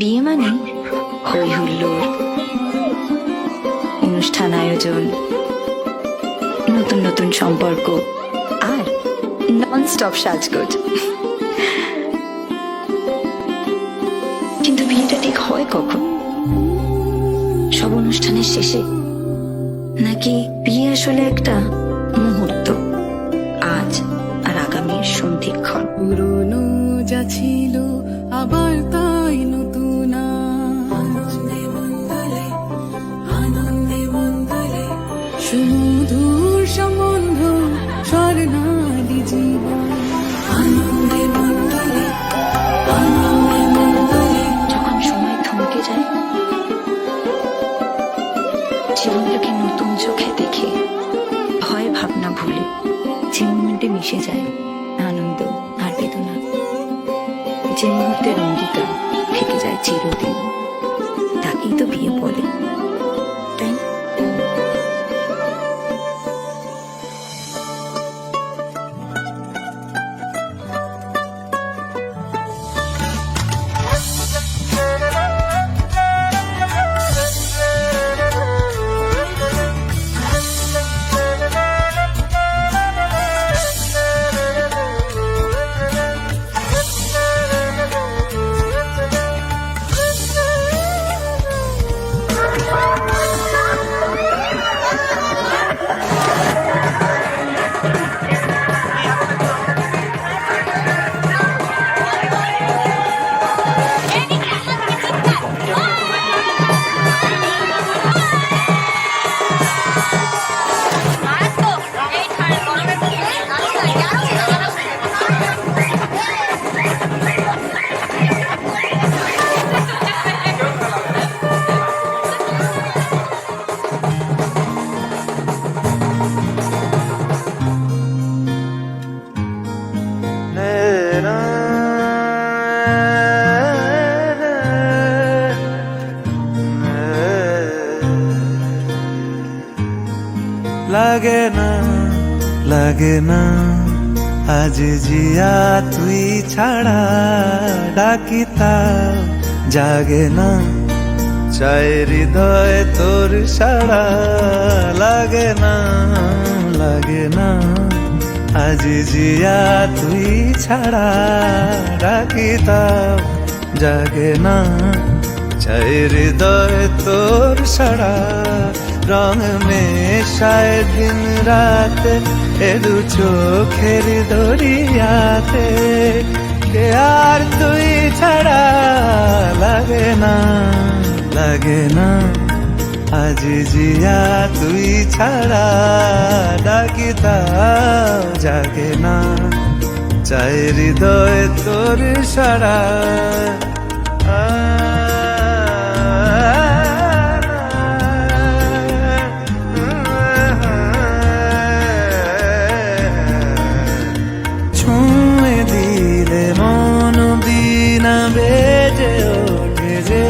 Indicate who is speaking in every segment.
Speaker 1: বিয়ে মানে হই হুল্লোড়, অনুষ্ঠান আয়োজন, নতুন নতুন সম্পর্ক আর নন স্টপ সাজগোজ। কিন্তু বিয়েটা ঠিক হয় কখন? সব অনুষ্ঠানের শেষে, নাকি বিয়ে আসলে একটা মুহূর্ত, আজ আর আগামীর সন্ধিক্ষণ?
Speaker 2: পুরনো যা ছিল আবার তাই নতুন আনন্দে মন্দলে সুমধুর সম্বন্ধ স্বর্ণালী জীবন। আনন্দে মন্দলে
Speaker 1: যখন সময় থমকে যায়, জীবনটাকে নতুন চোখে দেখে, ভয় ভাবনা ভুলে যে মুমেন্টে মিশে যায় আনন্দ আর বেদনা, যে মুহূর্তের অঙ্গীকার থেকে যায় চিরদিন, তাকেই তো বিয়ে বলে, তাই না?
Speaker 3: লাগে না আজ জিয়া তুই ছাড়া, ডাকিতা জাগে না চাই হৃদয় তোর সাড়া। লাগে না আজ জিয়া তুই ছাড়া, ডাকিতা জাগে না চাই হৃদয় তোর সাড়া। রং মেশায় দিন রাত এ দু চোখের দরিয়াতে, কে আর তুই ছাড়া। লাগে না আজ জিয়া তুই ছাড়া, ডাকিতা জাগে না চাই হৃদয় তোর সাড়া। বেজে ওঠে যে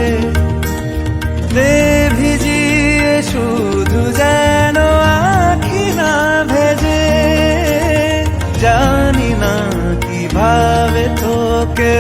Speaker 3: ভিজিয়ে শুধু যেন আখি না ভেজে। জানি না কিভাবে তোকে